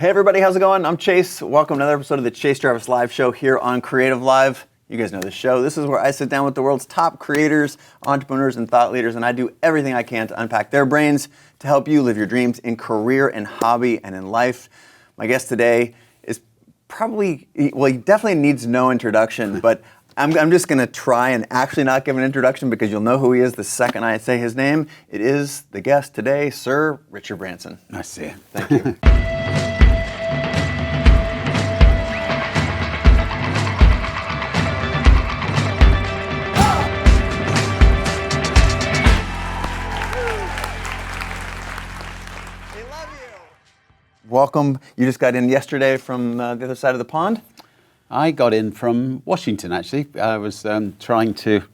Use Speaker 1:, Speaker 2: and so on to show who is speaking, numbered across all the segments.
Speaker 1: Hey everybody, how's it going? I'm Chase. Welcome to another episode of the Chase Jarvis Live Show here on Creative Live. You guys know this show. This is where I sit down with the world's top creators, entrepreneurs, and thought leaders, and I do everything I can to unpack their brains to help you live your dreams in career and hobby and in life. My guest today is probably, well, he definitely needs no introduction, but I'm just going to try and actually not give an introduction because you'll know who he is the second I say his name. It is the guest today, Sir Richard Branson.
Speaker 2: Nice to see you.
Speaker 1: Thank you. Welcome. You just got in yesterday from the other side of the pond?
Speaker 2: I got in from Washington, actually. I was trying to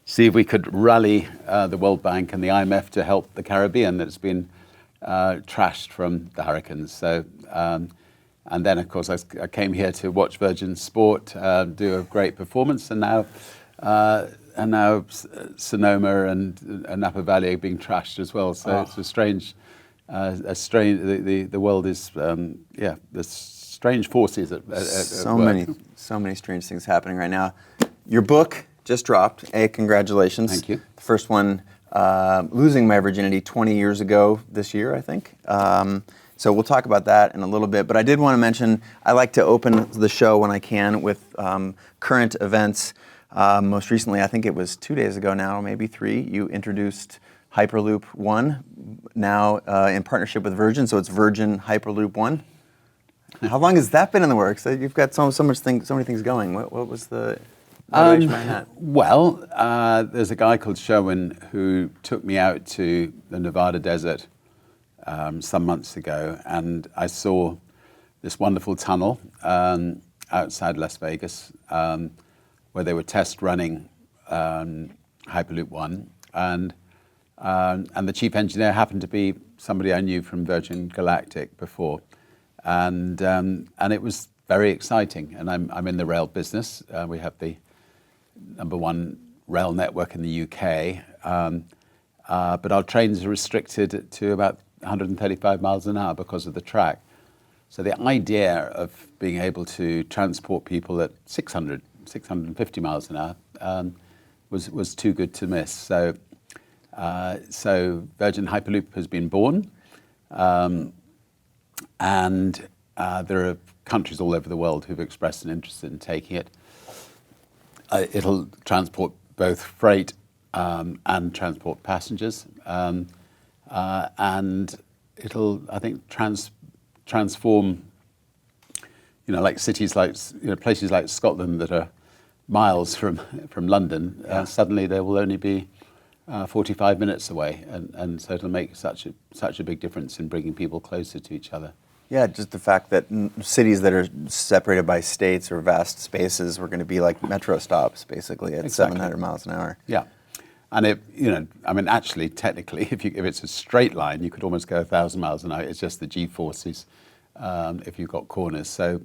Speaker 2: see if we could rally the World Bank and the IMF to help the Caribbean that's been trashed from the hurricanes. So, and then, of course, I came here to watch Virgin Sport do a great performance, and now Sonoma and Napa Valley are being trashed as well. So it's a strange. The world is there's strange forces at work.
Speaker 1: So many strange things happening right now. Your book just dropped. Congratulations.
Speaker 2: Thank you.
Speaker 1: The first one, Losing My Virginity 20 years ago this year, I think. So we'll talk about that in a little bit. But I did want to mention, I like to open the show when I can with current events. Most recently, I think it was 2 days ago now, maybe 3, you introduced Hyperloop 1, now in partnership with Virgin, so it's Virgin Hyperloop 1. How long has that been in the works? You've got so many things going. What was the motivation behind that?
Speaker 2: Well, there's a guy called Sherwin who took me out to the Nevada desert some months ago, and I saw this wonderful tunnel outside Las Vegas where they were test running Hyperloop 1, and the chief engineer happened to be somebody I knew from Virgin Galactic before, and it was very exciting. And I'm in the rail business. We have the #1 rail network in the UK, but our trains are restricted to about 135 miles an hour because of the track. So the idea of being able to transport people at 650 miles an hour was too good to miss. So Virgin Hyperloop has been born, and there are countries all over the world who've expressed an interest in taking it. It'll transport both freight and transport passengers, and it'll, I think, transform, like cities like, places like Scotland that are miles from London. Suddenly there will only be 45 minutes away, and so it'll make such a big difference in bringing people closer to each other.
Speaker 1: Yeah, just the fact that cities that are separated by states or vast spaces were going to be like metro stops, basically, at 700 miles an hour.
Speaker 2: Yeah, and actually, technically, if it's a straight line, you could almost go 1,000 miles an hour. It's just the G-forces if you've got corners. So.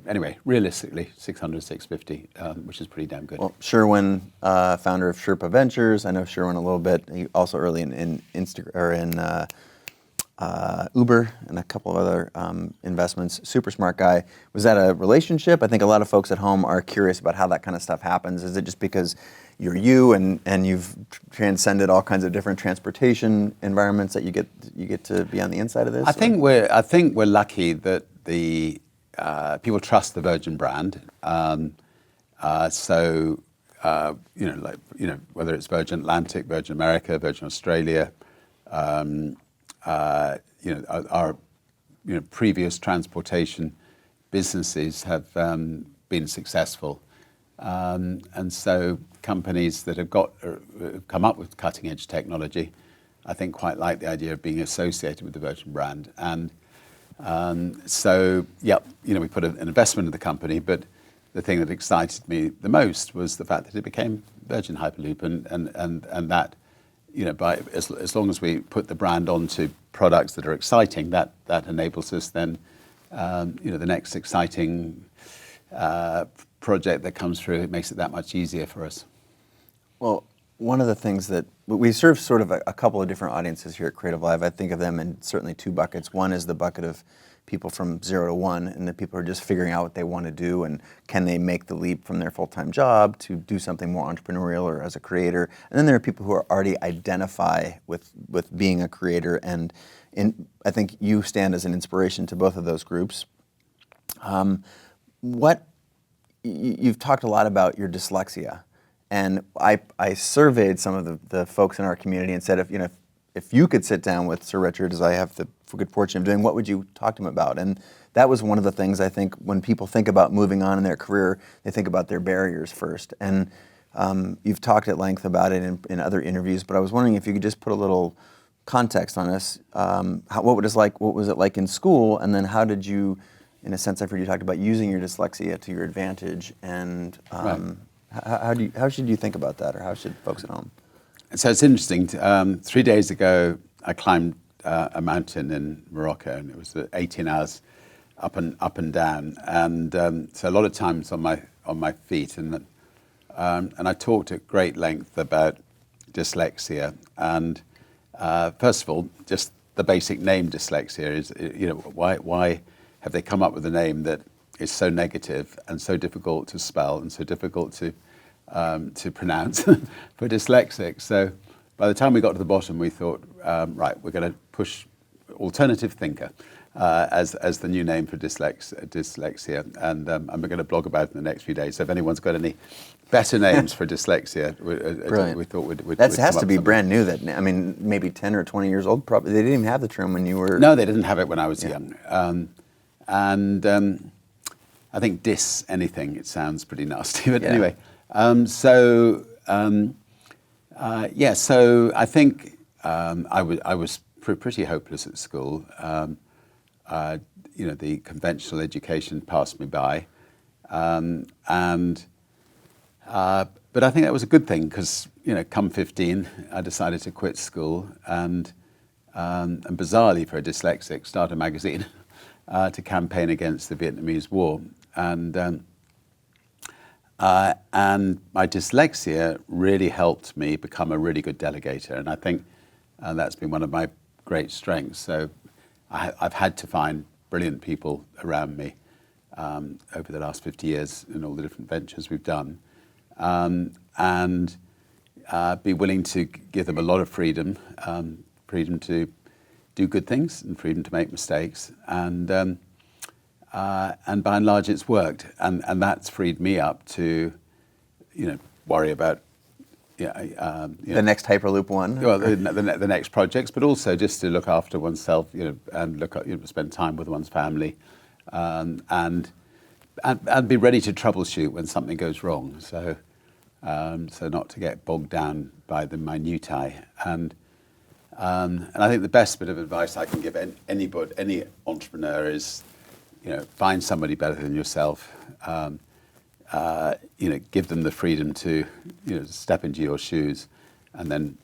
Speaker 2: Anyway, realistically, 600, 650, which is pretty damn good.
Speaker 1: Well, Sherwin, founder of Sherpa Ventures, I know Sherwin a little bit. He also early in Uber and a couple of other investments. Super smart guy. Was that a relationship? I think a lot of folks at home are curious about how that kind of stuff happens. Is it just because you're you and you've transcended all kinds of different transportation environments that you get to be on the inside of this?
Speaker 2: I think we're lucky that the people trust the Virgin brand, whether it's Virgin Atlantic, Virgin America, Virgin Australia, our previous transportation businesses have been successful, and so companies that have come up with cutting edge technology, I think, quite like the idea of being associated with the Virgin brand. And we put an investment in the company, but the thing that excited me the most was the fact that it became Virgin Hyperloop, and that, by as long as we put the brand onto products that are exciting, that enables us then, the next exciting project that comes through, it makes it that much easier for us.
Speaker 1: Well, one of the things that we serve sort of a couple of different audiences here at Creative Live. I think of them in certainly two buckets. One is the bucket of people from 0 to 1, and the people who are just figuring out what they want to do and can they make the leap from their full-time job to do something more entrepreneurial or as a creator. And then there are people who are already identify with being a creator, and I think you stand as an inspiration to both of those groups. You've talked a lot about your dyslexia, and I surveyed some of the folks in our community and said, if you could sit down with Sir Richard, as I have the good fortune of doing, what would you talk to him about? And that was one of the things I think when people think about moving on in their career, they think about their barriers first. And you've talked at length about it in other interviews, but I was wondering if you could just put a little context on us. What was it like in school, and then how did you, in a sense, I've heard you talked about using your dyslexia to your advantage, and
Speaker 2: Right.
Speaker 1: how should you think about that, or how should folks at home?
Speaker 2: So it's interesting. 3 days ago, I climbed a mountain in Morocco, and it was 18 hours up and down, and so a lot of times on my feet, and I talked at great length about dyslexia. And first of all, just the basic name dyslexia is, why have they come up with a name that is so negative and so difficult to spell and so difficult to pronounce for dyslexics? So by the time we got to the bottom, we thought, right, we're going to push alternative thinker as the new name for dyslexia, and we're going to blog about it in the next few days. So if anyone's got any better names for dyslexia, we thought we'd
Speaker 1: that has to be
Speaker 2: something.
Speaker 1: brand new. That, I mean, maybe 10 or 20 years old. Probably they didn't even have the term when you were.
Speaker 2: No, they didn't have it when I was young. And I think anything, it sounds pretty nasty. But anyway, so I think I was pretty hopeless at school. The conventional education passed me by, but I think that was a good thing because, come 15, I decided to quit school and bizarrely for a dyslexic, start a magazine to campaign against the Vietnamese War. And my dyslexia really helped me become a really good delegator, and I think that's been one of my great strengths. So I've had to find brilliant people around me over the last 50 years in all the different ventures we've done, and be willing to give them a lot of freedom to do good things and freedom to make mistakes, and by and large it's worked, and that's freed me up to worry about
Speaker 1: the next Hyperloop one.
Speaker 2: Well, the next projects, but also just to look after oneself, and spend time with one's family, and be ready to troubleshoot when something goes wrong. So not to get bogged down by the minutiae. And I think the best bit of advice I can give any entrepreneur is, find somebody better than yourself. Give them the freedom to, step into your shoes, and then,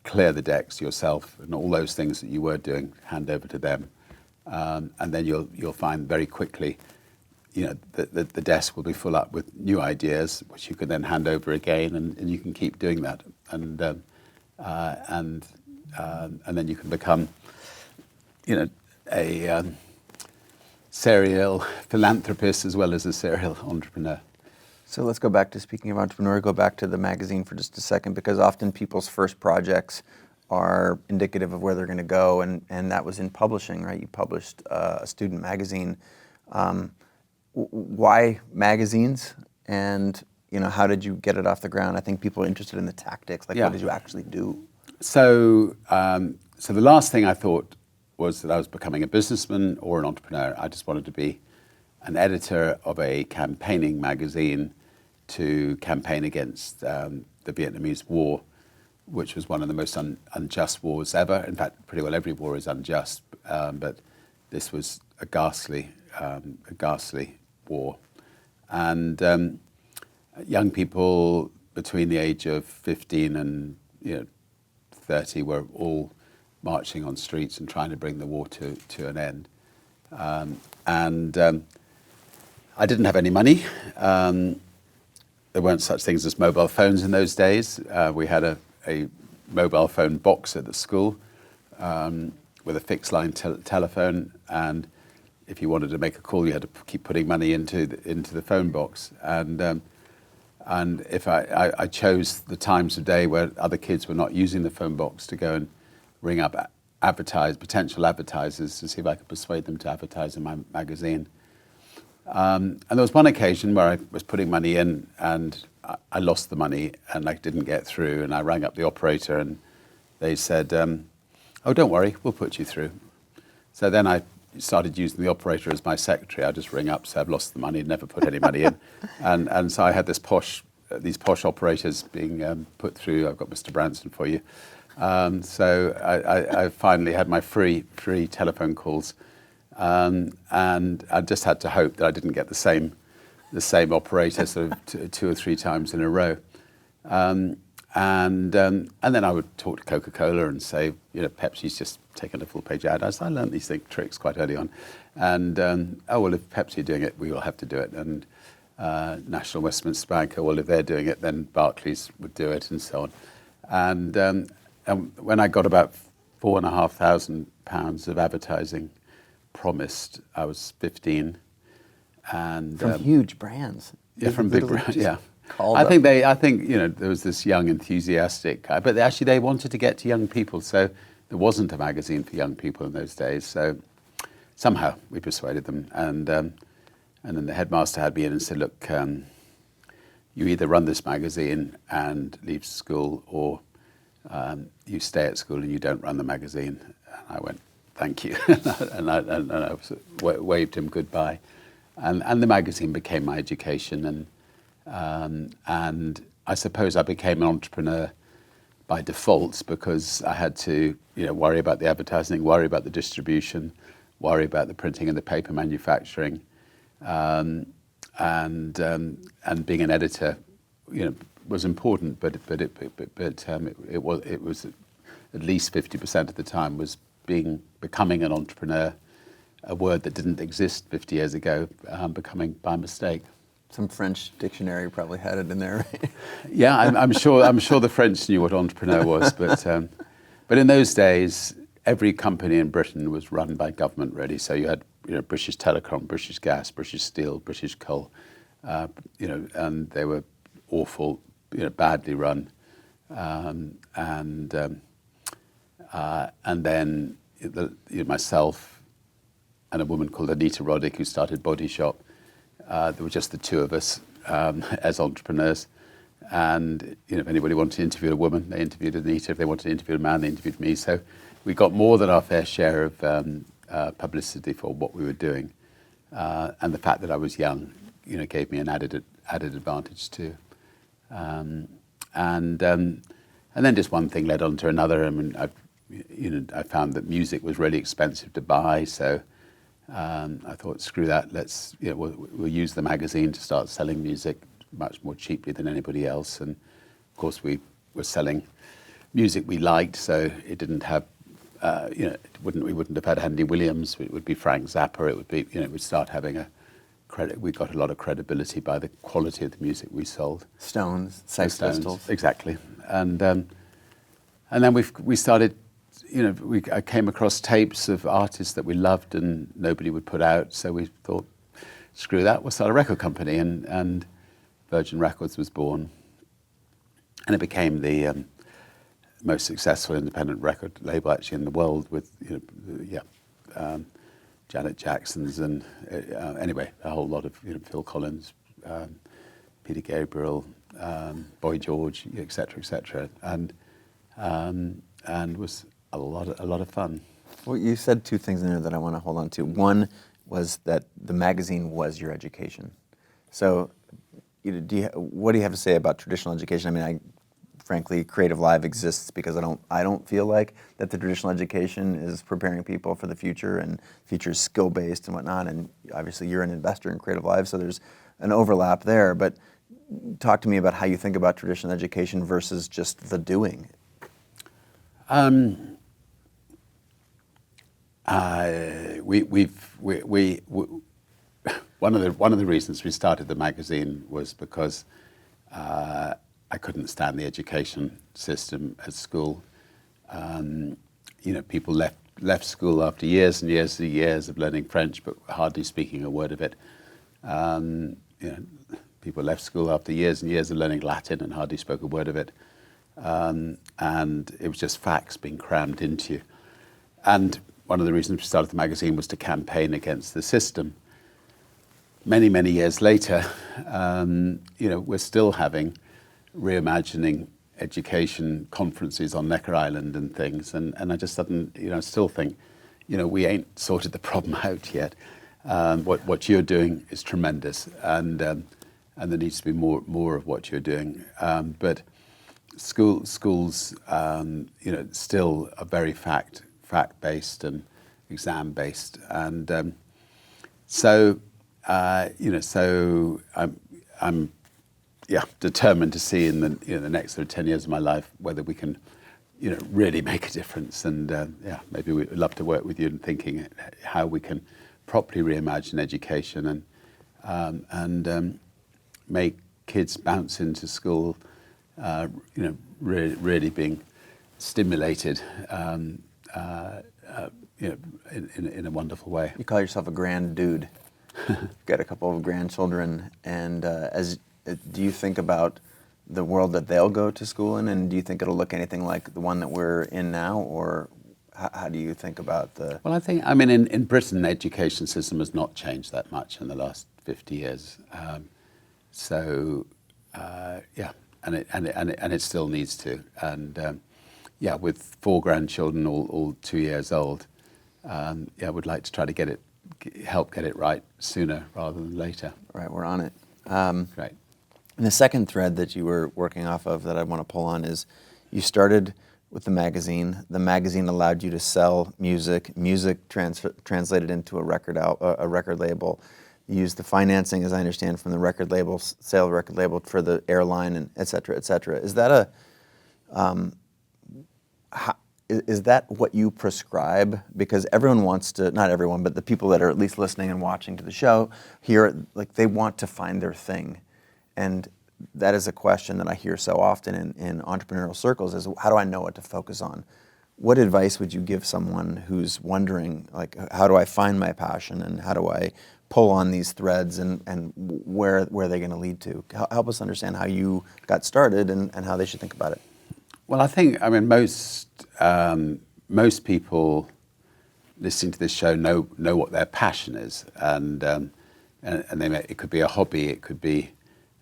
Speaker 2: clear the decks yourself, and all those things that you were doing, hand over to them, and then you'll find very quickly, that the desk will be full up with new ideas, which you can then hand over again, and you can keep doing that, and then you can become, a serial philanthropist as well as a serial entrepreneur.
Speaker 1: So let's go back to, speaking of entrepreneur, go back to the magazine for just a second, because often people's first projects are indicative of where they're going to go, and that was in publishing, right? You published a student magazine. Why magazines? And how did you get it off the ground? I think people are interested in the tactics, what did you actually do?
Speaker 2: So the last thing I thought was that I was becoming a businessman or an entrepreneur. I just wanted to be an editor of a campaigning magazine to campaign against the Vietnamese War, which was one of the most unjust wars ever. In fact, pretty well every war is unjust, but this was a ghastly war. And young people between the age of 15 and 30 were all marching on streets and trying to bring the war to an end. And I didn't have any money. there weren't such things as mobile phones in those days. We had a mobile phone box at the school with a fixed line telephone, and if you wanted to make a call, you had to keep putting money into the phone box. And if I chose the times of day where other kids were not using the phone box to go and ring up potential advertisers to see if I could persuade them to advertise in my magazine. And there was one occasion where I was putting money in and I lost the money and I didn't get through, and I rang up the operator and they said, oh, don't worry, we'll put you through. So then I started using the operator as my secretary. I just ring up, say I've lost the money, never put any money in. And so I had these posh operators being put through. I've got Mr. Branson for you. So I finally had my free telephone calls. And I just had to hope that I didn't get the same operator sort of two or three times in a row. And then I would talk to Coca-Cola and say, Pepsi's just taken a full-page ad. I learned these tricks quite early on. And, if Pepsi are doing it, we will have to do it. And National Westminster Bank, if they're doing it, then Barclays would do it, and so on. And when I got about £4,500 of advertising promised, I was 15. And
Speaker 1: from huge brands.
Speaker 2: Yeah, from big brands, yeah. I think there was this young enthusiastic guy, but they wanted to get to young people, so there wasn't a magazine for young people in those days. So somehow we persuaded them, and then the headmaster had me in and said, "Look, you either run this magazine and leave school, or you stay at school and you don't run the magazine." And I went, "Thank you," and I waved him goodbye, and the magazine became my education, and I suppose I became an entrepreneur by default because I had to, worry about the advertising, worry about the distribution, worry about the printing and the paper manufacturing, and being an editor, was important, but it was at least 50% of the time was becoming an entrepreneur, a word that didn't exist 50 years ago, becoming by mistake.
Speaker 1: Some French dictionary probably had it in there, right?
Speaker 2: Yeah, I'm sure the French knew what entrepreneur was, but in those days, every company in Britain was run by government, really. So you had, British Telecom, British Gas, British Steel, British Coal, and they were awful, badly run, and then myself and a woman called Anita Roddick, who started Body Shop. There were just the two of us as entrepreneurs, and if anybody wanted to interview a woman, they interviewed Anita. If they wanted to interview a man, they interviewed me. So we got more than our fair share of publicity for what we were doing, and the fact that I was young, gave me an added advantage too. And then just one thing led on to another. I mean, I found that music was really expensive to buy, so I thought, screw that. We'll use the magazine to start selling music much more cheaply than anybody else. And of course, we were selling music we liked, so it didn't have, we wouldn't have had Andy Williams. It would be Frank Zappa. It would be, we'd start having a credit. We got a lot of credibility by the quality of the music we sold.
Speaker 1: Stones, Sex Pistols.
Speaker 2: Exactly. And then we started. I came across tapes of artists that we loved and nobody would put out, so we thought, screw that, we'll start a record company, and Virgin Records was born, and it became the most successful independent record label actually in the world, with Janet Jackson's and anyway a whole lot of Phil Collins, Peter Gabriel, Boy George, etc., and was a lot of fun.
Speaker 1: Well, you said two things in there that I want to hold on to. One was that the magazine was your education. So, what do you have to say about traditional education? I mean, frankly, Creative Live exists because I don't feel like that the traditional education is preparing people for the future, and the future is skill-based and whatnot. And obviously, you're an investor in Creative Live, so there's an overlap there. But talk to me about how you think about traditional education versus just the doing. One of the reasons we started the magazine was because
Speaker 2: I couldn't stand the education system at school. People left school after years and years and years of learning French, but hardly speaking a word of it. People left school after years and years of learning Latin and hardly spoke a word of it. And it was just facts being crammed into you. And one of the reasons we started the magazine was to campaign against the system. Many, many years later, we're still having reimagining education conferences on Necker Island and things. And I just still think, we ain't sorted the problem out yet. What you're doing is tremendous, and there needs to be more of what you're doing. But schools, still are very fact-based and exam-based, and so I'm determined to see in the next sort of 10 years of my life whether we can, really make a difference. And maybe we'd love to work with you in thinking how we can properly reimagine education and make kids bounce into school, really being stimulated, in a wonderful way.
Speaker 1: You call yourself a grand dude. You've got a couple of grandchildren, and do you think about the world that they'll go to school in, and do you think it'll look anything like the one that we're in now, or how do you think about the...
Speaker 2: Well, in Britain, the education system has not changed that much in the last 50 years. And it still needs to. And with 4 grandchildren, all 2 years old, I would like to try to help get it right sooner rather than later.
Speaker 1: Right, we're on it.
Speaker 2: Right.
Speaker 1: And the second thread that you were working off of that I want to pull on is you started with the magazine. The magazine allowed you to sell music. Music translated into a record label. You used the financing, as I understand, from the record label, sale record label for the airline, and et cetera, et cetera. Is that is that what you prescribe? Because everyone wants to, not everyone, but the people that are at least listening and watching to the show here, like, they want to find their thing. And that is a question that I hear so often in entrepreneurial circles is, how do I know what to focus on? What advice would you give someone who's wondering, like, how do I find my passion, and how do I pull on these threads, and where are they going to lead to? Help us understand how you got started and how they should think about it.
Speaker 2: Well, I think, most people listening to this show know what their passion is, and it could be a hobby, it could be,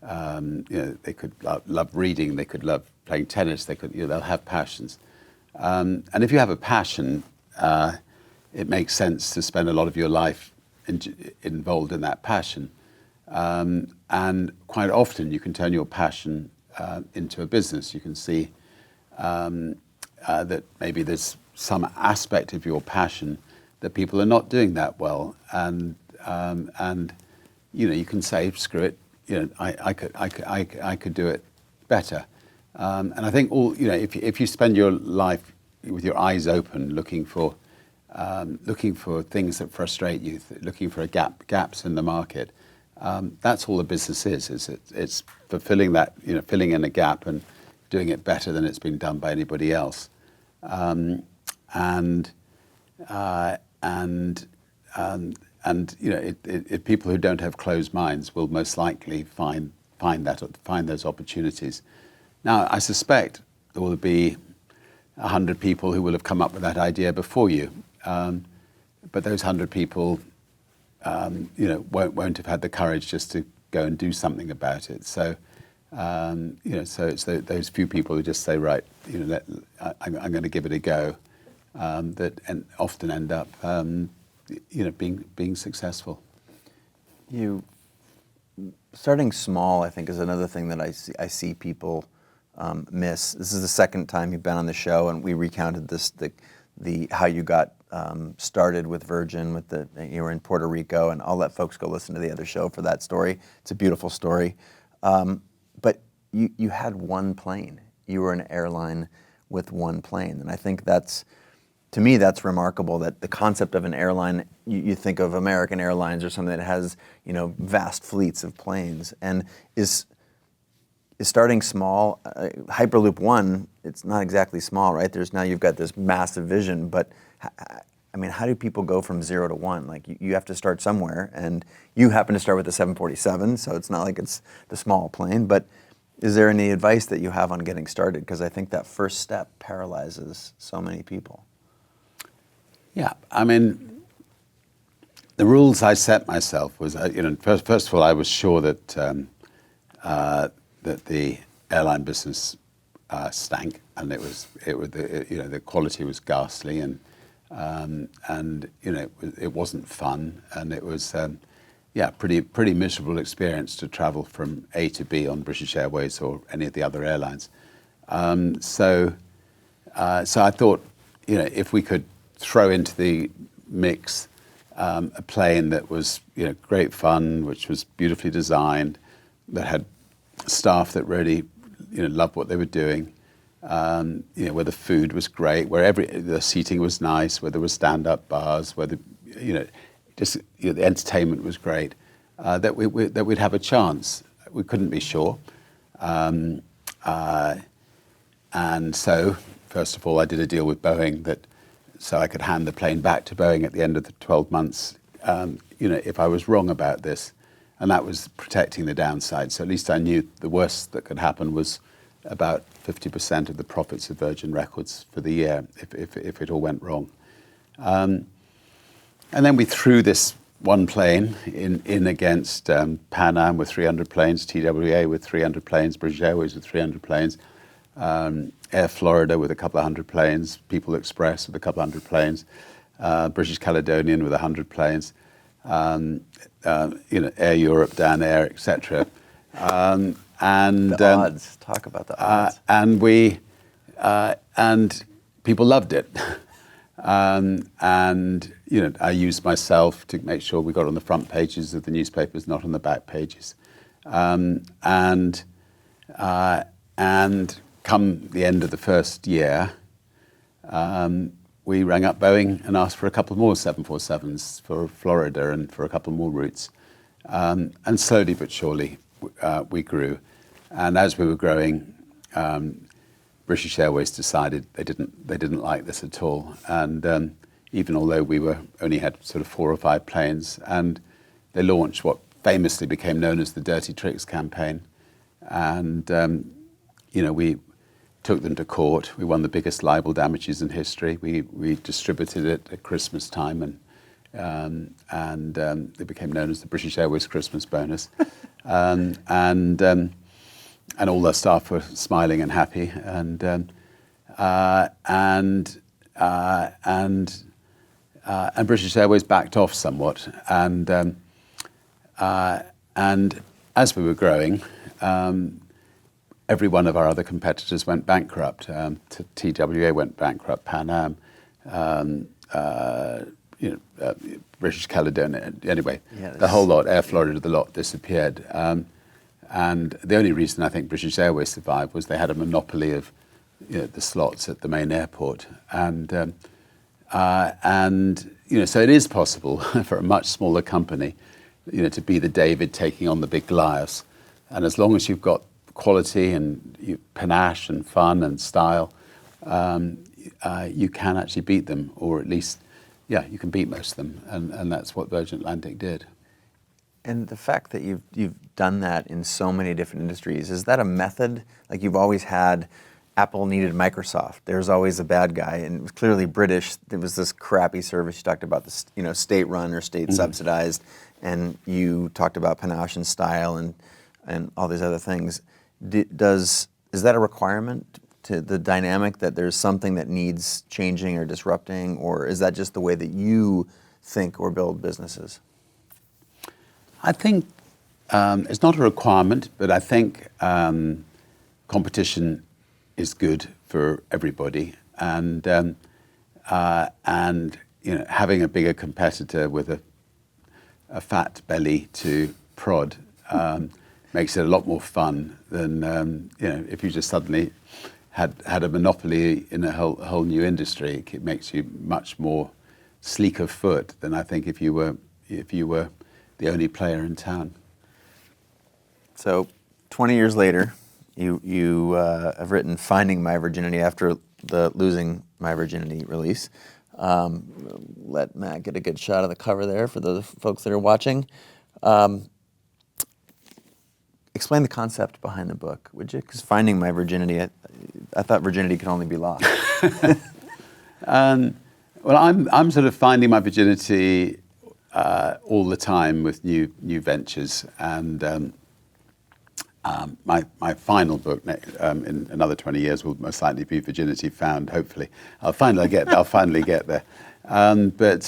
Speaker 2: they could love reading, they could love playing tennis, they'll have passions, and if you have a passion, it makes sense to spend a lot of your life involved in that passion, and quite often you can turn your passion into a business. You can see that maybe there's some aspect of your passion that people are not doing that well, and you can say, screw it, I could do it better, and I think if you spend your life with your eyes open, looking for things that frustrate you, looking for gaps in the market, that's all a business is. It's fulfilling that, filling in a gap and doing it better than it's been done by anybody else. People who don't have closed minds will most likely find those opportunities. Now, I suspect there will be 100 people who will have come up with that idea before you, but those 100 people, won't have had the courage just to go and do something about it. So, so it's those few people who just say, right, I'm going to give it a go, that often end up, being successful.
Speaker 1: You starting small, I think, is another thing that I see people miss. This is the second time you've been on the show, and we recounted the how you got started with Virgin, you were in Puerto Rico, and I'll let folks go listen to the other show for that story. It's a beautiful story. But you had one plane. You were an airline with one plane, and I think to me, that's remarkable, that the concept of an airline, you think of American Airlines or something that has, vast fleets of planes. And is is starting small. Hyperloop 1, it's not exactly small, right? Now you've got this massive vision, but I mean, how do people go from 0 to 1? Like you have to start somewhere, and you happen to start with the 747, so it's not like it's the small plane, but is there any advice that you have on getting started? Because I think that first step paralyzes so many people.
Speaker 2: Yeah, I mean, the rules I set myself was, first of all, I was sure that that the airline business stank, and the quality was ghastly, and it wasn't fun, and it was pretty miserable experience to travel from A to B on British Airways or any of the other airlines. So I thought, if we could throw into the mix a plane that was great fun, which was beautifully designed, that had staff that really loved what they were doing, where the food was great, where the seating was nice, where there were stand-up bars, where the entertainment was great, that we'd have a chance. We couldn't be sure, and so first of all, I did a deal with Boeing so I could hand the plane back to Boeing at the end of the 12 months, if I was wrong about this. And that was protecting the downside. So at least I knew the worst that could happen was about 50% of the profits of Virgin Records for the year if it all went wrong. And then we threw this one plane in against Pan Am with 300 planes, TWA with 300 planes, British Airways with 300 planes, Air Florida with a couple of hundred planes, People Express with a couple of hundred planes, British Caledonian with 100 planes, Air Europe, Dan Air, etc.
Speaker 1: The odds. Talk about the odds.
Speaker 2: And people loved it. I used myself to make sure we got on the front pages of the newspapers, not on the back pages. And come the end of the first year, we rang up Boeing and asked for a couple more 747s for Florida and for a couple more routes. And slowly but surely, we grew. And as we were growing, British Airways decided they didn't like this at all. And even although we only had sort of 4 or 5 planes, and they launched what famously became known as the Dirty Tricks campaign. And we took them to court. We won the biggest libel damages in history. We distributed it at Christmas time, and it became known as the British Airways Christmas bonus. And all their staff were smiling and happy, and British Airways backed off somewhat, and as we were growing, every one of our other competitors went bankrupt. TWA went bankrupt, Pan Am, British Caledonia. Anyway, the whole lot, Air Florida, the lot disappeared. And the only reason I think British Airways survived was they had a monopoly of the slots at the main airport. So it is possible for a much smaller company, to be the David taking on the big Goliaths. And as long as you've got quality and panache and fun and style, you can actually beat them, or at least, you can beat most of them. And that's what Virgin Atlantic did.
Speaker 1: And the fact that you've done that in so many different industries, is that a method? Like you've always had, Apple needed Microsoft. There's always a bad guy, and it was clearly British. There was this crappy service. You talked about the state-run or state-subsidized, and you talked about panache and style and all these other things. Is that a requirement to the dynamic, that there's something that needs changing or disrupting, or is that just the way that you think or build businesses?
Speaker 2: I think it's not a requirement, but I think competition is good for everybody, and having a bigger competitor with a fat belly to prod makes it a lot more fun than if you just suddenly had a monopoly in a whole new industry. It makes you much more sleek of foot than I think if you were the only player in town.
Speaker 1: So 20 years later, You have written Finding My Virginity after the Losing My Virginity release. Let Matt get a good shot of the cover there for those folks that are watching. Explain the concept behind the book, would you? Because Finding My Virginity, I thought virginity could only be lost.
Speaker 2: Well, I'm sort of finding my virginity all the time with new ventures, and my final book in another 20 years will most likely be Virginity Found. Hopefully, I'll finally get there. But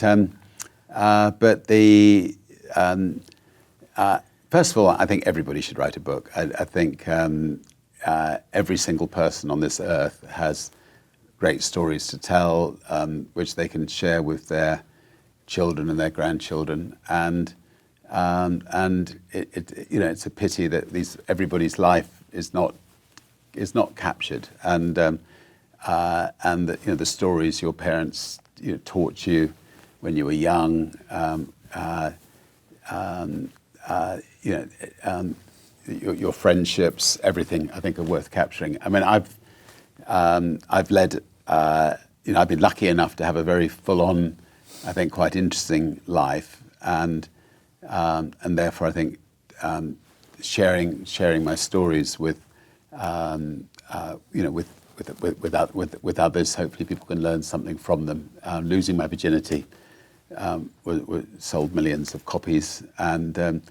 Speaker 2: the first of all, I think everybody should write a book. I think every single person on this earth has great stories to tell, which they can share with their children and their grandchildren, and it's a pity that everybody's life is not captured, and that, the stories your parents taught you when you were young, your friendships, everything, I think, are worth capturing. I mean, I've led, I've been lucky enough to have a very full-on, I think, quite interesting life, and therefore I think sharing my stories with others, hopefully people can learn something from them. Losing My Virginity sold millions of copies, and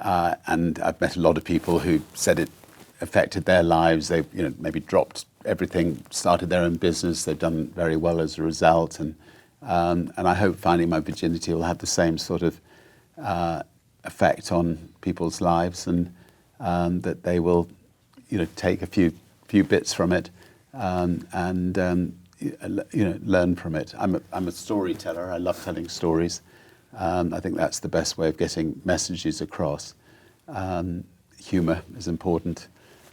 Speaker 2: I've met a lot of people who said it affected their lives. They've maybe dropped everything, started their own business. They've done very well as a result, and I hope Finding My Virginity will have the same sort of effect on people's lives, and that they will take a few bits from it, and learn from it. I'm a storyteller. I love telling stories. I think that's the best way of getting messages across. Humor is important,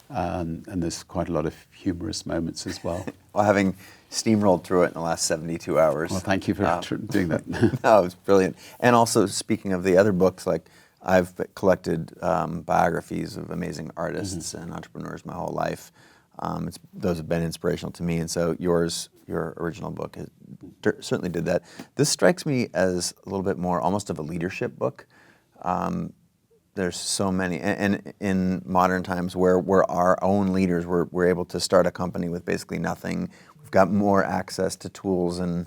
Speaker 2: and there's quite a lot of humorous moments as well.
Speaker 1: Well, having steamrolled through it in the last 72 hours.
Speaker 2: Well, thank you for doing that.
Speaker 1: No, it was brilliant. And also, speaking of the other books, like I've collected biographies of amazing artists and entrepreneurs my whole life. Those have been inspirational to me, and so your original book certainly did that. This strikes me as a little bit more almost of a leadership book. There's so many, and in modern times where we're our own leaders, we're able to start a company with basically nothing. We've got more access to tools and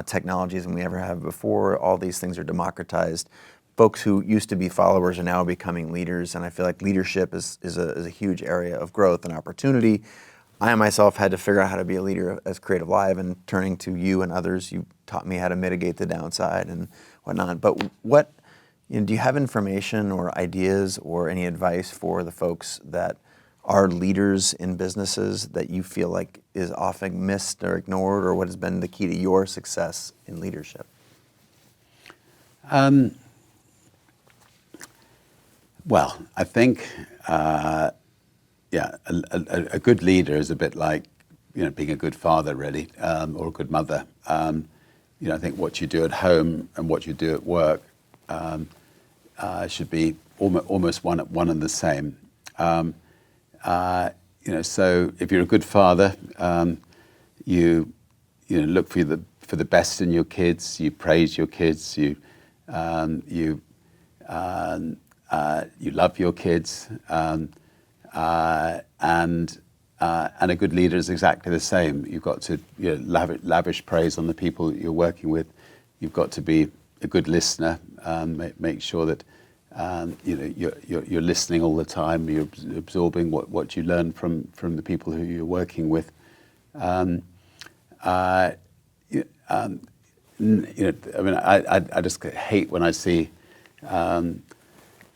Speaker 1: technologies than we ever have before. All these things are democratized. Folks who used to be followers are now becoming leaders, and I feel like leadership is a huge area of growth and opportunity. I myself had to figure out how to be a leader as Creative Live, and turning to you and others, you taught me how to mitigate the downside and whatnot. But do you have information or ideas or any advice for the folks that are leaders in businesses that you feel like is often missed or ignored, or what has been the key to your success in leadership?
Speaker 2: Well, I think, a good leader is a bit like, being a good father, really, or a good mother. I think what you do at home and what you do at work should be almost one and the same. So if you're a good father, you look for the best in your kids. You praise your kids. You love your kids, and a good leader is exactly the same. You've got to lavish praise on the people that you're working with. You've got to be a good listener. Make sure that you're listening all the time. You're absorbing what you learn from the people who you're working with. I just hate when I see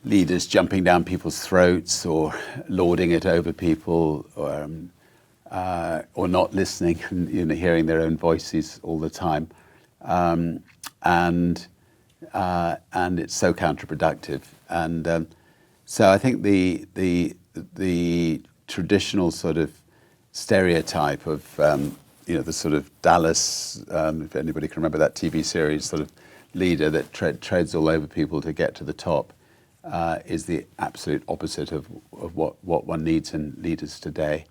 Speaker 2: leaders jumping down people's throats or lording it over people, or not listening and hearing their own voices all the time, and it's so counterproductive. And so I think the traditional sort of stereotype of the sort of Dallas, if anybody can remember that TV series, sort of leader that treads all over people to get to the top. is the absolute opposite of what one needs in leaders today.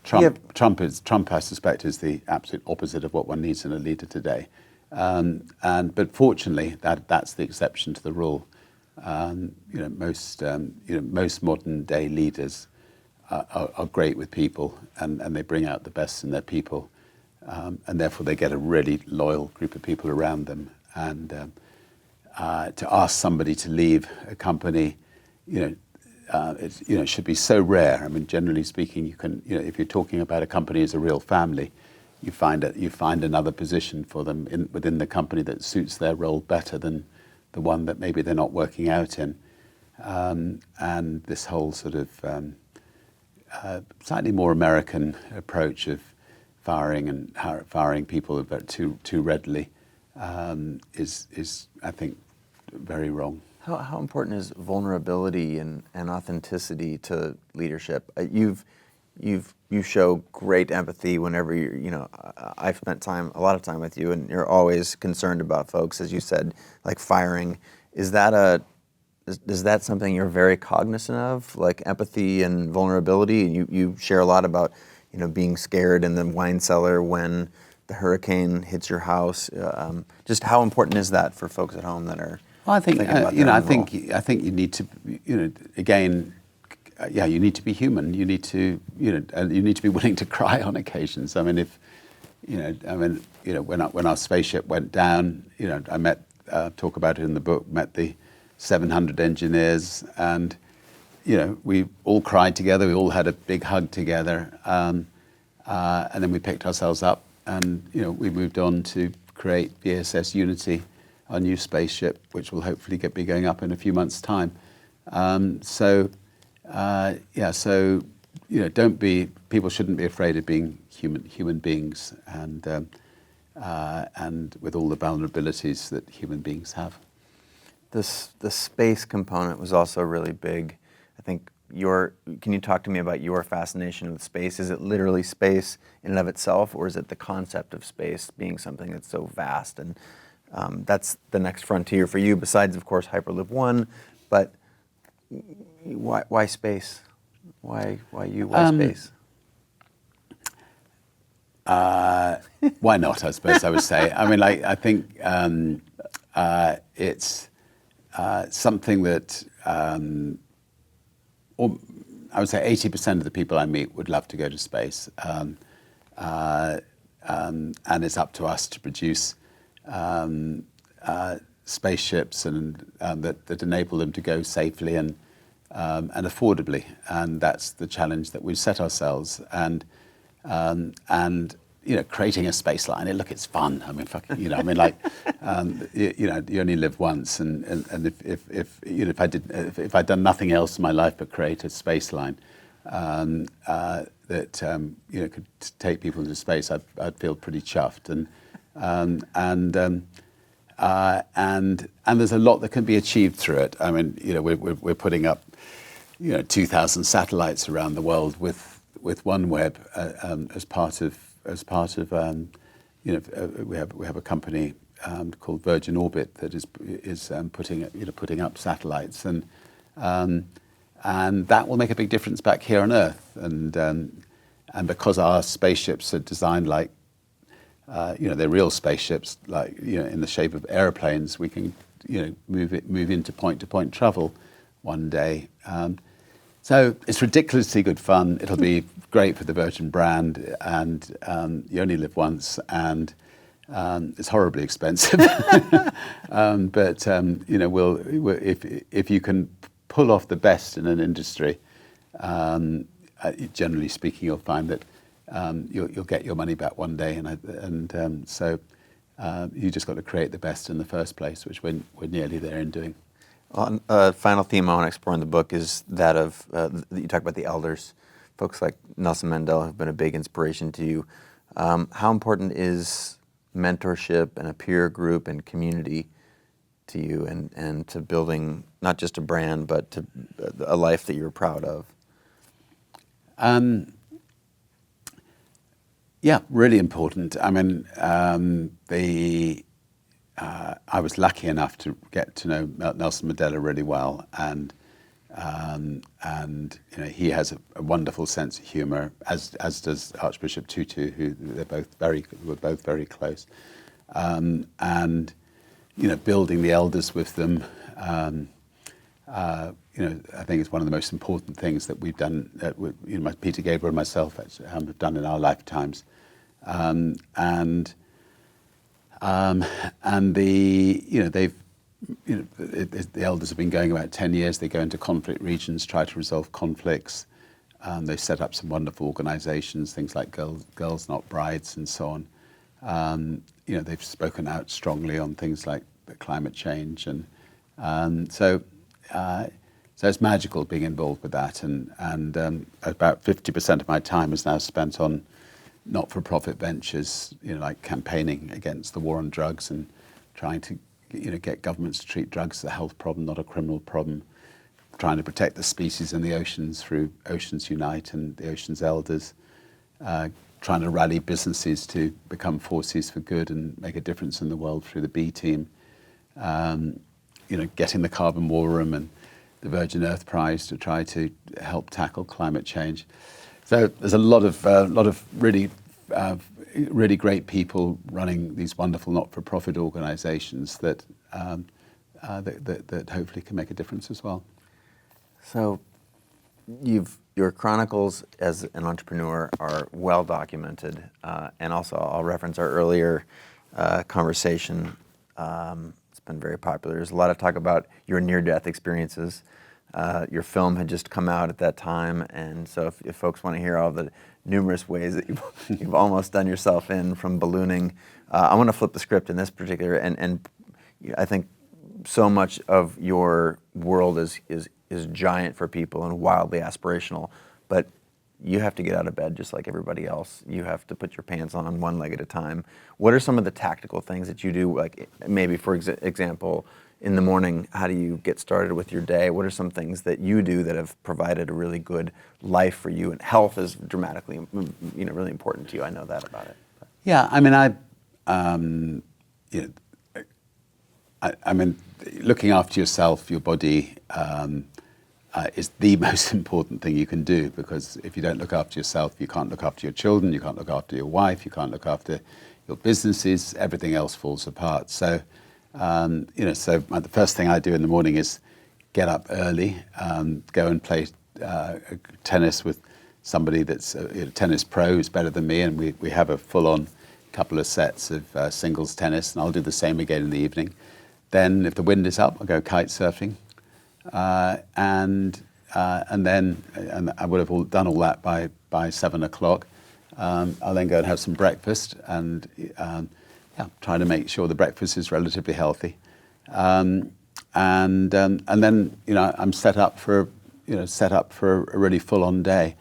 Speaker 2: Trump, I suspect, is the absolute opposite of what one needs in a leader today. But fortunately, that's the exception to the rule. Most modern day leaders are great with people, and they bring out the best in their people, and therefore they get a really loyal group of people around them. And to ask somebody to leave a company, it should be so rare. I mean, generally speaking, you can, if you're talking about a company as a real family, you find another position for them within the company that suits their role better than the one that maybe they're not working out in. And this whole sort of slightly more American approach of firing people too readily is I think very wrong.
Speaker 1: How important is vulnerability and authenticity to leadership? You show great empathy whenever I've spent a lot of time with you, and you're always concerned about folks, as you said, like firing. Is that something you're very cognizant of, like empathy and vulnerability? And you share a lot about being scared in the wine cellar when the hurricane hits your house. Just how important is that for folks at home that are?
Speaker 2: Well, I think I think you need to again. You need to be human. You need to you need to be willing to cry on occasions. I mean, when our spaceship went down, I talk about it in the book. Met the 700 engineers, and we all cried together. We all had a big hug together, and then we picked ourselves up, and we moved on to create VSS Unity, our new spaceship, which will hopefully be going up in a few months' time. People shouldn't be afraid of being human beings, and with all the vulnerabilities that human beings have.
Speaker 1: The space component was also really big. I think can you talk to me about your fascination with space? Is it literally space in and of itself, or is it the concept of space being something that's so vast? And that's the next frontier for you, besides, of course, Hyperloop 1. But why space? Why space?
Speaker 2: Why not, I suppose I would say. I mean, I think it's something that, or I would say 80% of the people I meet would love to go to space. And it's up to us to produce spaceships and that enable them to go safely and affordably. And that's the challenge that we've set ourselves. And creating a spaceliner, look, it's fun. I mean, you only live once, and if I'd done nothing else in my life but create a space line that could take people into space, I'd feel pretty chuffed. And there's a lot that can be achieved through it. I mean, we're putting up 2,000 satellites around the world with OneWeb as part of we have a company called Virgin Orbit that is putting up satellites, and that will make a big difference back here on Earth. And because our spaceships are designed like they're real spaceships, like in the shape of airplanes, we can move into point-to-point travel one day. So it's ridiculously good fun. It'll be great for the Virgin brand, and you only live once, and it's horribly expensive. But if you can pull off the best in an industry, generally speaking, you'll find that you'll get your money back one day, so you just got to create the best in the first place, which we're nearly there in doing.
Speaker 1: Final theme I want to explore in the book is that of you talk about the elders. Folks like Nelson Mandela have been a big inspiration to you. How important is mentorship and a peer group and community to you, and to building not just a brand but to a life that you're proud of?
Speaker 2: Yeah, really important. I mean, I was lucky enough to get to know Nelson Mandela really well, and he has a wonderful sense of humour, as does Archbishop Tutu, who were both very close, and building the elders with them. I think it's one of the most important things that we've done. Peter Gabriel and myself have done in our lifetimes, the elders have been going about 10 years. They go into conflict regions, try to resolve conflicts. They set up some wonderful organisations, things like Girls Not Brides and so on. They've spoken out strongly on things like climate change, and so it's magical being involved with that. And about 50% of my time is now spent on not-for-profit ventures, like campaigning against the war on drugs and trying to get governments to treat drugs as a health problem, not a criminal problem, trying to protect the species in the oceans through Oceans Unite and the Oceans Elders, trying to rally businesses to become forces for good and make a difference in the world through the B Team, getting the Carbon War Room and the Virgin Earth Prize to try to help tackle climate change. So there's a lot of really great people running these wonderful not-for-profit organisations that hopefully can make a difference as well.
Speaker 1: So your chronicles as an entrepreneur are well documented, and also I'll reference our earlier conversation. It's been very popular. There's a lot of talk about your near-death experiences. Your film had just come out at that time, and so if folks want to hear all the numerous ways that you've almost done yourself in, from ballooning, I want to flip the script in this particular, and I think so much of your world is giant for people and wildly aspirational, but you have to get out of bed just like everybody else. You have to put your pants on one leg at a time. What are some of the tactical things that you do? Like maybe, for example, in the morning, how do you get started with your day? What are some things that you do that have provided a really good life for you? And health is dramatically, really important to you. I know that about it.
Speaker 2: Yeah, I mean, looking after yourself, your body, is the most important thing you can do, because if you don't look after yourself, you can't look after your children, you can't look after your wife, you can't look after your businesses, everything else falls apart. So, the first thing I do in the morning is get up early, go and play tennis with somebody that's a tennis pro who's better than me, and we have a full-on couple of sets of singles tennis, and I'll do the same again in the evening. Then, if the wind is up, I'll go kite surfing, and then I would have done all that by 7 o'clock. I'll then go and have some breakfast, and try to make sure the breakfast is relatively healthy, and then I'm set up for a really full-on day,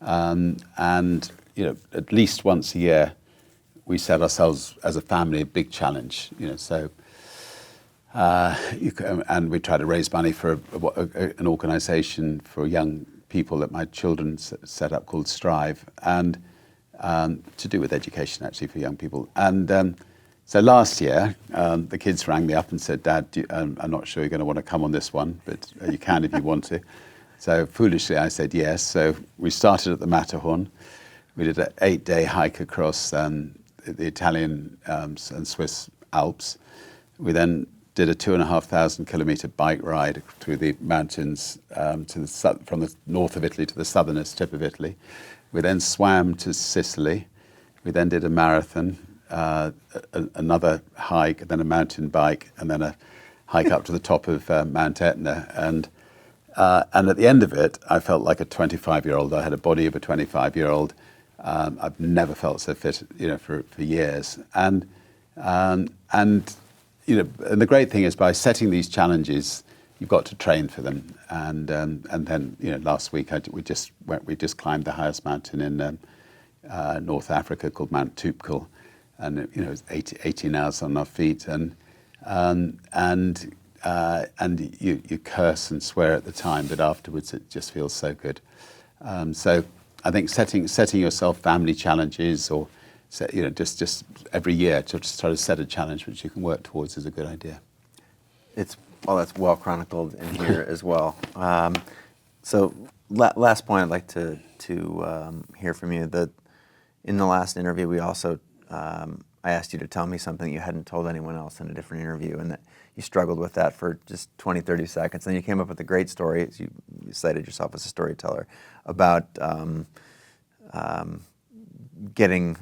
Speaker 2: and at least once a year we set ourselves as a family a big challenge, and we try to raise money for an organisation for young people that my children set up called Strive, and to do with education actually for young people. And so last year, the kids rang me up and said, "Dad, I'm not sure you're going to want to come on this one, but you can if you want to." So foolishly, I said yes. So we started at the Matterhorn. We did an 8-day hike across the Italian and Swiss Alps. We then did a 2,500 kilometre bike ride through the mountains from the north of Italy to the southernest tip of Italy. We then swam to Sicily. We then did a marathon, another hike, then a mountain bike, and then a hike up to the top of Mount Etna. And at the end of it, I felt like a 25-year-old. I had a body of a 25-year-old. I've never felt so fit, for years. And the great thing is, by setting these challenges, you've got to train for them. And then last week we just climbed the highest mountain in North Africa called Mount Toubkal, and it was 18 hours on our feet, and you curse and swear at the time, but afterwards it just feels so good. So I think setting yourself family challenges, or set, just every year to try to set a challenge which you can work towards is a good idea.
Speaker 1: That's well chronicled in here as well. So last point I'd like to hear from you. That in the last interview we also I asked you to tell me something you hadn't told anyone else in a different interview, and that you struggled with that for just 20, 30 seconds. Then you came up with a great story. You cited yourself as a storyteller about getting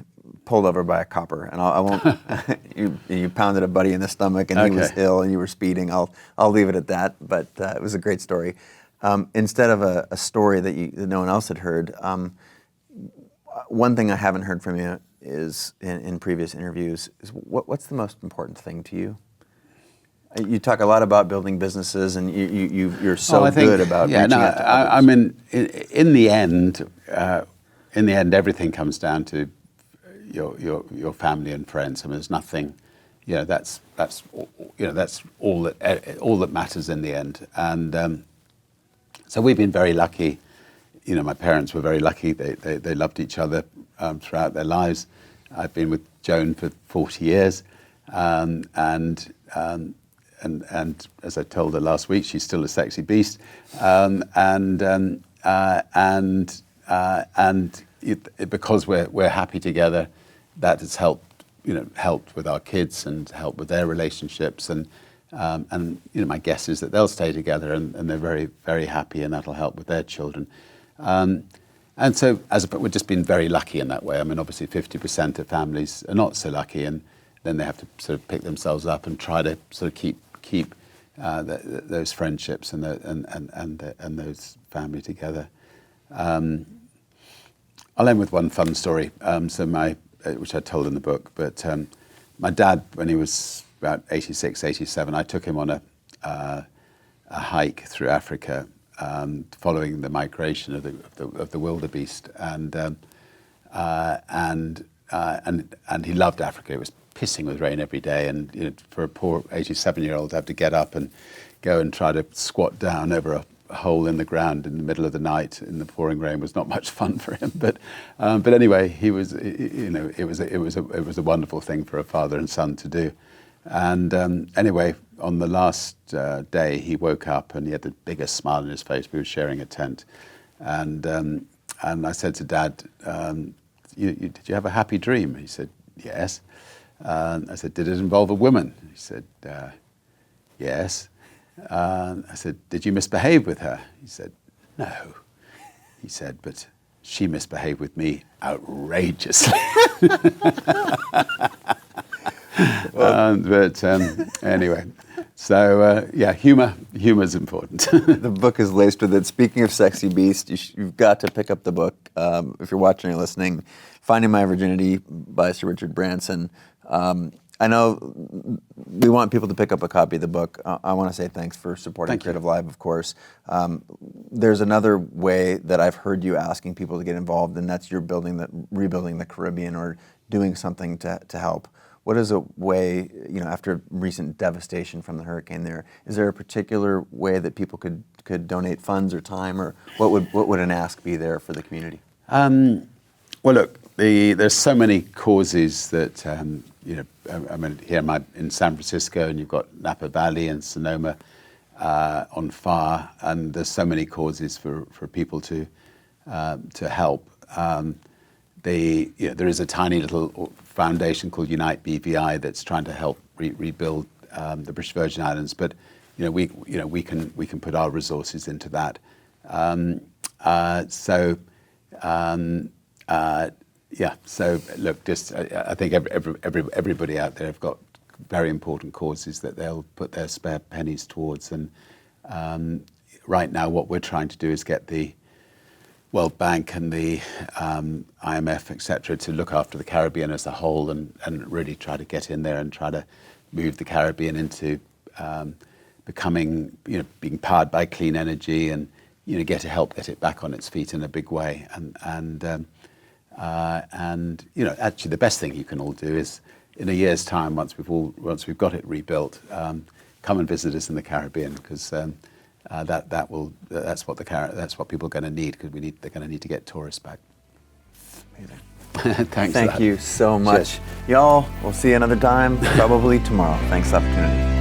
Speaker 1: pulled over by a copper, and I won't. you pounded a buddy in the stomach, and he was ill, and you were speeding. I'll leave it at that. But it was a great story. Instead of a story that no one else had heard, one thing I haven't heard from you is in previous interviews is what's the most important thing to you? You talk a lot about building businesses, and you're so good about reaching out to others.
Speaker 2: I mean, in the end, everything comes down to your family and friends. I mean, there's nothing, that's all that matters in the end. And so we've been very lucky. My parents were very lucky. They loved each other throughout their lives. I've been with Joan for 40 years, and as I told her last week, she's still a sexy beast. Because we're happy together, that has helped with our kids and helped with their relationships. And my guess is that they'll stay together, and they're very, very happy, and that'll help with their children. And so we've just been very lucky in that way. I mean, obviously 50% of families are not so lucky, and then they have to sort of pick themselves up and try to sort of keep those friendships and those family together. I'll end with one fun story. Which I told in the book. But my dad, when he was about 86, 87, I took him on a hike through Africa, following the migration of the wildebeest, and he loved Africa. It was pissing with rain every day, and for a poor 87-year-old to have to get up and go and try to squat down over a hole in the ground in the middle of the night in the pouring rain was not much fun for him. But anyway, it was a wonderful thing for a father and son to do. And anyway, on the last day, he woke up and he had the biggest smile on his face. We were sharing a tent, and I said to Dad, "Did you have a happy dream?" He said, "Yes." I said, "Did it involve a woman?" He said, "Yes." I said, "Did you misbehave with her?" He said, "No." He said, "But she misbehaved with me outrageously." Anyway, so humor is important.
Speaker 1: The book is laced with it. Speaking of sexy beast, you've got to pick up the book. If you're watching or listening, Finding My Virginity by Sir Richard Branson. I know we want people to pick up a copy of the book. I want to say thanks for supporting Creative Live, of course. There's another way that I've heard you asking people to get involved, and that's you're rebuilding the Caribbean or doing something to help. What is a way, after recent devastation from the hurricane there, is there a particular way that people could donate funds or time, or what would an ask be there for the community?
Speaker 2: Well, look, there's so many causes that, I mean, here in San Francisco, and you've got Napa Valley and Sonoma on fire, and there's so many causes for people to help. There is a tiny little foundation called Unite BVI that's trying to help rebuild the British Virgin Islands, but we can put our resources into that. So look, I think everybody out there have got very important causes that they'll put their spare pennies towards, and right now what we're trying to do is get the World Bank and the IMF, etc., to look after the Caribbean as a whole, and really try to get in there and try to move the Caribbean into becoming, being powered by clean energy, and help get it back on its feet in a big way. And actually, the best thing you can all do is, in a year's time, once we've got it rebuilt, come and visit us in the Caribbean, because that's what people are going to need, because they're going to need to get tourists back.
Speaker 1: Amazing.
Speaker 2: Thanks.
Speaker 1: Thank you so much. Y'all, we'll see you another time, probably tomorrow. Thanks for the opportunity.